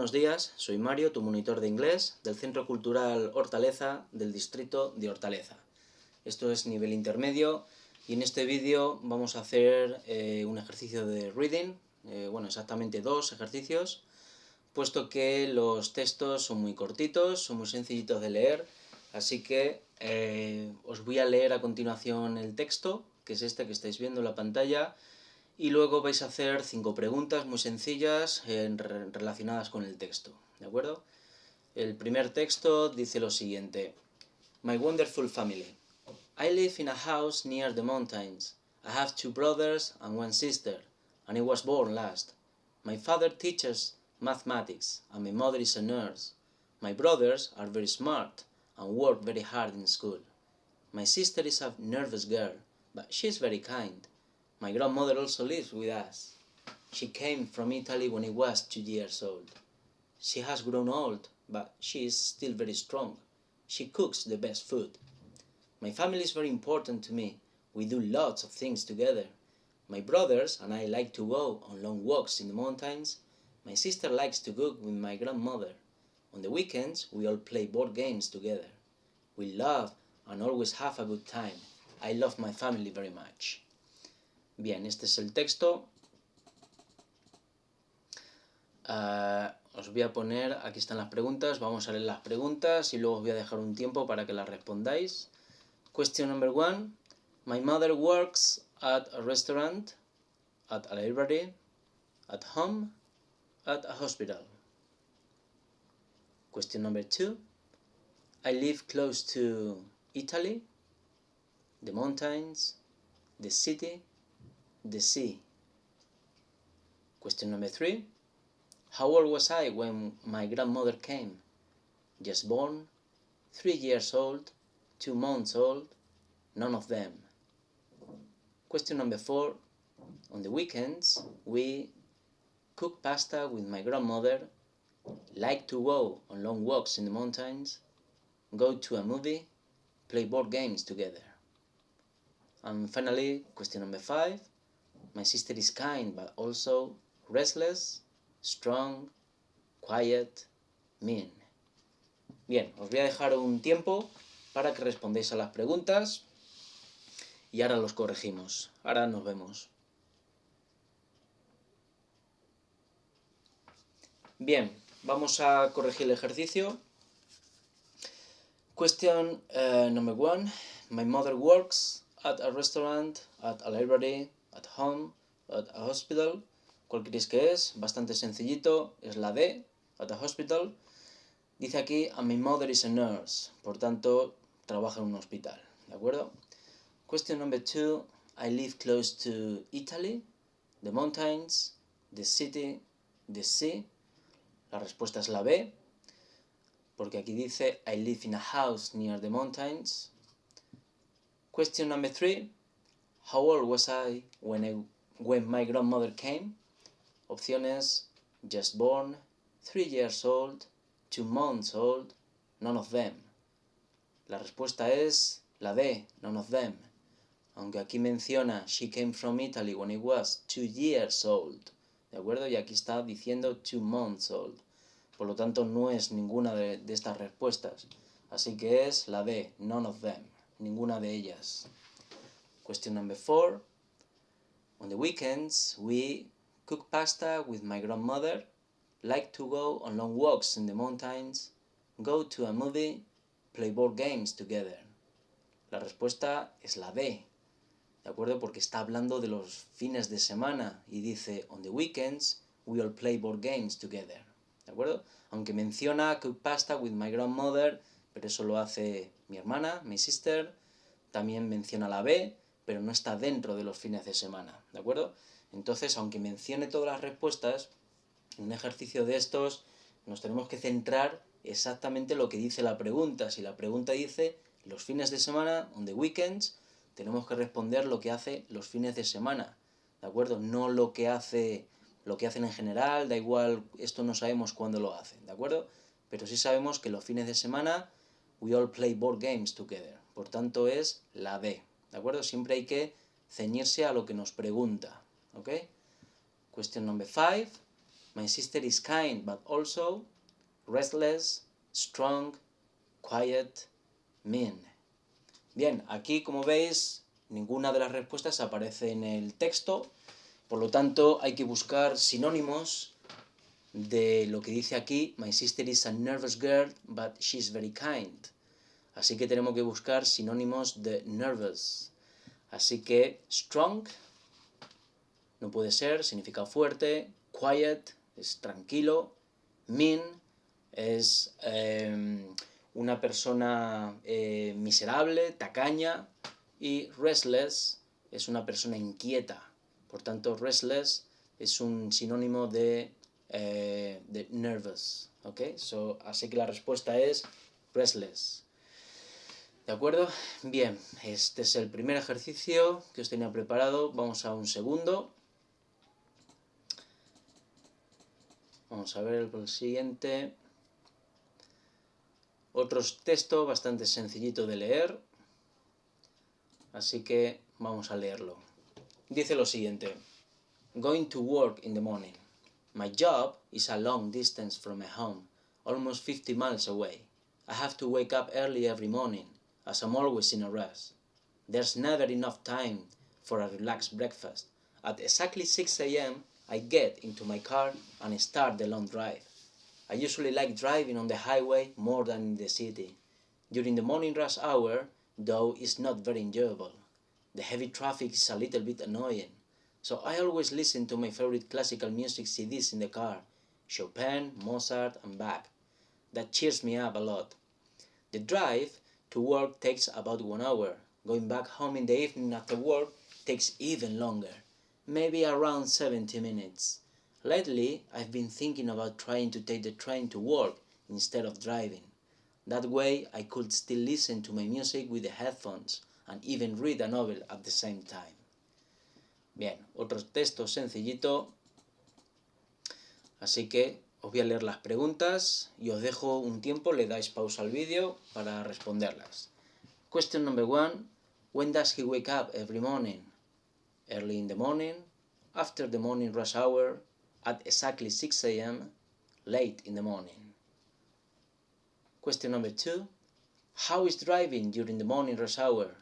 Buenos días, soy Mario, tu monitor de inglés del Centro Cultural Hortaleza del distrito de Hortaleza. Esto es nivel intermedio y en este vídeo vamos a hacer un ejercicio de reading, exactamente dos ejercicios, puesto que los textos son muy cortitos, son muy sencillitos de leer, así que os voy a leer a continuación el texto, que es este que estáis viendo en la pantalla, y luego vais a hacer 5 preguntas muy sencillas relacionadas con el texto, ¿de acuerdo? El primer texto dice lo siguiente: My wonderful family. I live in a house near the mountains. I have 2 brothers and 1 sister, and I was born last. My father teaches mathematics, and my mother is a nurse. My brothers are very smart and work very hard in school. My sister is a nervous girl, but she is very kind. My grandmother also lives with us. She came from Italy when I was 2 years old. She has grown old, but she is still very strong. She cooks the best food. My family is very important to me. We do lots of things together. My brothers and I like to go on long walks in the mountains. My sister likes to cook with my grandmother. On the weekends, we all play board games together. We love and always have a good time. I love my family very much. Bien, este es el texto. Os voy a poner, aquí están las preguntas, vamos a leer las preguntas y luego os voy a dejar un tiempo para que las respondáis. Question number 1. My mother works at a restaurant, at a library, at home, at a hospital. Question number 2. I live close to Italy, the mountains, the city, the sea. Question number 3. How old was I when my grandmother came? Just born, 3 years old, 2 months old, none of them. Question number 4. On the weekends, we cook pasta with my grandmother, like to go on long walks in the mountains, go to a movie, play board games together. And finally, question number 5. My sister is kind, but also restless, strong, quiet, mean. Bien, os voy a dejar un tiempo para que respondáis a las preguntas y ahora los corregimos. Ahora nos vemos. Bien, vamos a corregir el ejercicio. Question number 1. My mother works at a restaurant, at a library, at home, at a hospital. ¿Cuál creéis que es? Bastante sencillito, es la D, at a hospital. Dice aquí, and my mother is a nurse, por tanto, trabaja en un hospital, ¿de acuerdo? Question number 2, I live close to Italy, the mountains, the city, the sea. La respuesta es la B, porque aquí dice, I live in a house near the mountains. Question number 3, how old was I when my grandmother came? Opciones, just born, 3 years old, 2 months old, none of them. La respuesta es la D, none of them. Aunque aquí menciona, she came from Italy when I was 2 years old. ¿De acuerdo? Y aquí está diciendo 2 months old. Por lo tanto, no es ninguna de estas respuestas. Así que es la D, none of them. Ninguna de ellas. Question number 4. On the weekends, we cook pasta with my grandmother, like to go on long walks in the mountains, go to a movie, play board games together. La respuesta es la D, ¿de acuerdo? Porque está hablando de los fines de semana y dice, on the weekends, we all play board games together, ¿de acuerdo? Aunque menciona cook pasta with my grandmother, pero eso lo hace mi hermana, mi sister, también menciona la B, pero no está dentro de los fines de semana, ¿de acuerdo? Entonces, aunque mencione todas las respuestas, en un ejercicio de estos nos tenemos que centrar exactamente en lo que dice la pregunta. Si la pregunta dice los fines de semana, on the weekends, tenemos que responder lo que hace los fines de semana, ¿de acuerdo? No lo que hacen en general, da igual, esto no sabemos cuándo lo hacen, ¿de acuerdo? Pero sí sabemos que los fines de semana, we all play board games together. Por tanto, es la D, ¿de acuerdo? Siempre hay que ceñirse a lo que nos pregunta. Okay? Question number 5. My sister is kind, but also restless, strong, quiet, mean. Bien, aquí como veis, ninguna de las respuestas aparece en el texto, por lo tanto hay que buscar sinónimos de lo que dice aquí. My sister is a nervous girl, but she's very kind. Así que tenemos que buscar sinónimos de nervous. Así que strong no puede ser, significa fuerte. Quiet es tranquilo. Mean es una persona miserable, tacaña. Y restless es una persona inquieta. Por tanto, restless es un sinónimo de nervous. ¿Okay? Así que la respuesta es restless. ¿De acuerdo? Bien, este es el primer ejercicio que os tenía preparado. Vamos a un segundo. Vamos a ver el siguiente. Otro texto bastante sencillito de leer. Así que vamos a leerlo. Dice lo siguiente. Going to work in the morning. My job is a long distance from my home, almost 50 miles away. I have to wake up early every morning, as I'm always in a rush. There's never enough time for a relaxed breakfast. At exactly 6 a.m., I get into my car and start the long drive. I usually like driving on the highway more than in the city. During the morning rush hour, though, it's not very enjoyable. The heavy traffic is a little bit annoying. So I always listen to my favorite classical music CDs in the car, Chopin, Mozart, and Bach. That cheers me up a lot. The drive to work takes about 1 hour. Going back home in the evening after work takes even longer, maybe around 70 minutes. Lately, I've been thinking about trying to take the train to work instead of driving. That way, I could still listen to my music with the headphones and even read a novel at the same time. Bien, otro texto sencillito. Así que os voy a leer las preguntas y os dejo un tiempo, le dais pausa al vídeo para responderlas. Question number 1. When does he wake up every morning? Early in the morning, after the morning rush hour, at exactly 6 a.m., late in the morning. Question number 2. How is driving during the morning rush hour?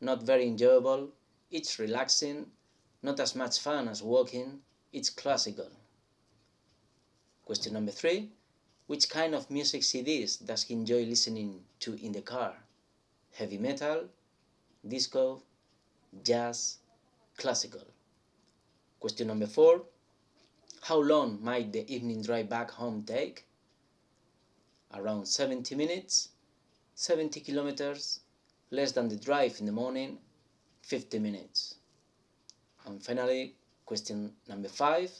Not very enjoyable, it's relaxing, not as much fun as walking, it's classical. Question number 3. Which kind of music CDs does he enjoy listening to in the car? Heavy metal, disco, jazz, classical. Question number 4. How long might the evening drive back home take? Around 70 minutes, 70 kilometers, less than the drive in the morning, 50 minutes. And finally, question number 5.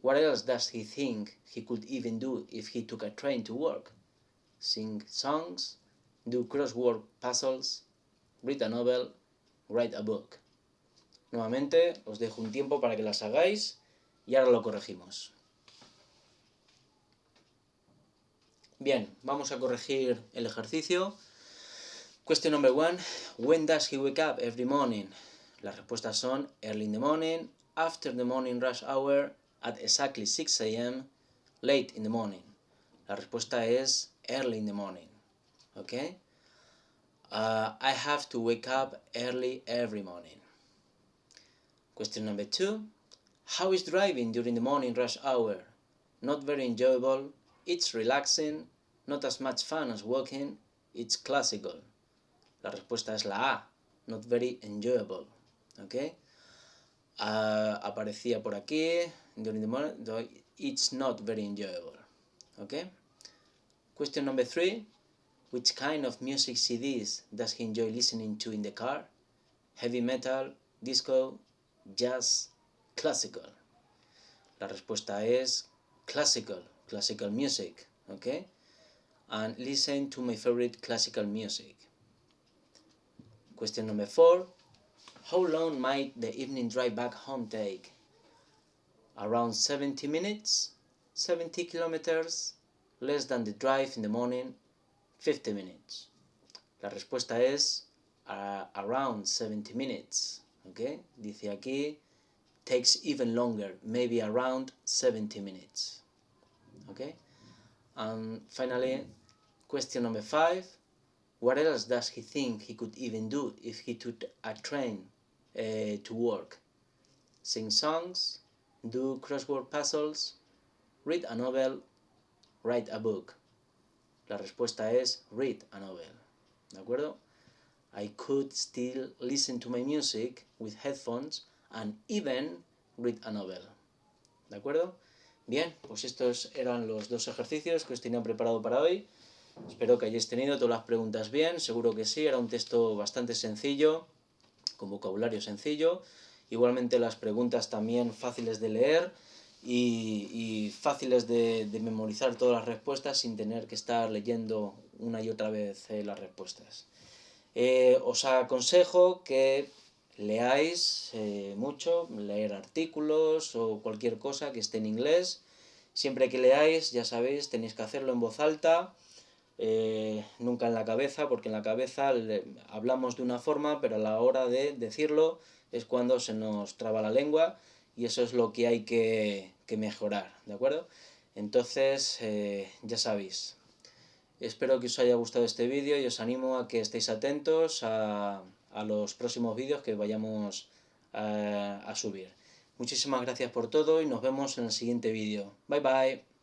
What else does he think he could even do if he took a train to work? Sing songs, do crossword puzzles, read a novel, write a book. Nuevamente os dejo un tiempo para que las hagáis y ahora lo corregimos. Bien, vamos a corregir el ejercicio. Question number 1. When does he wake up every morning? Las respuestas son early in the morning, after the morning rush hour, at exactly 6 a.m., late in the morning. La respuesta es early in the morning. Okay? I have to wake up early every morning. Question number 2. How is driving during the morning rush hour? Not very enjoyable, it's relaxing, not as much fun as walking, it's classical. La respuesta es la A, not very enjoyable. Okay? Aparecía por aquí, during the morning, it's not very enjoyable. Okay? Question number 3. Which kind of music CDs does he enjoy listening to in the car? Heavy metal, disco, jazz, classical. La respuesta es classical, classical music. Okay? And listen to my favorite classical music. Question number 4. How long might the evening drive back home take? Around 70 minutes, 70 kilometers, less than the drive in the morning, 50 minutes. La respuesta es around 70 minutes. ¿Okay? Dice aquí takes even longer, maybe around 70 minutes. Okay? And finally, question number 5. What else does he think he could even do if he took a train to work? Sing songs, do crossword puzzles, read a novel, write a book. La respuesta es read a novel. ¿De acuerdo? I could still listen to my music with headphones and even read a novel. ¿De acuerdo? Bien, pues estos eran los 2 ejercicios que os tenía preparado para hoy. Espero que hayáis tenido todas las preguntas bien, seguro que sí, era un texto bastante sencillo, con vocabulario sencillo. Igualmente las preguntas también fáciles de leer y fáciles de memorizar todas las respuestas sin tener que estar leyendo una y otra vez las respuestas. Os aconsejo que leáis mucho, leer artículos o cualquier cosa que esté en inglés. Siempre que leáis, ya sabéis, tenéis que hacerlo en voz alta, nunca en la cabeza, porque en la cabeza hablamos de una forma, pero a la hora de decirlo es cuando se nos traba la lengua y eso es lo que hay que mejorar, ¿de acuerdo? Entonces, ya sabéis. Espero que os haya gustado este vídeo y os animo a que estéis atentos a los próximos vídeos que vayamos a subir. Muchísimas gracias por todo y nos vemos en el siguiente vídeo. Bye bye.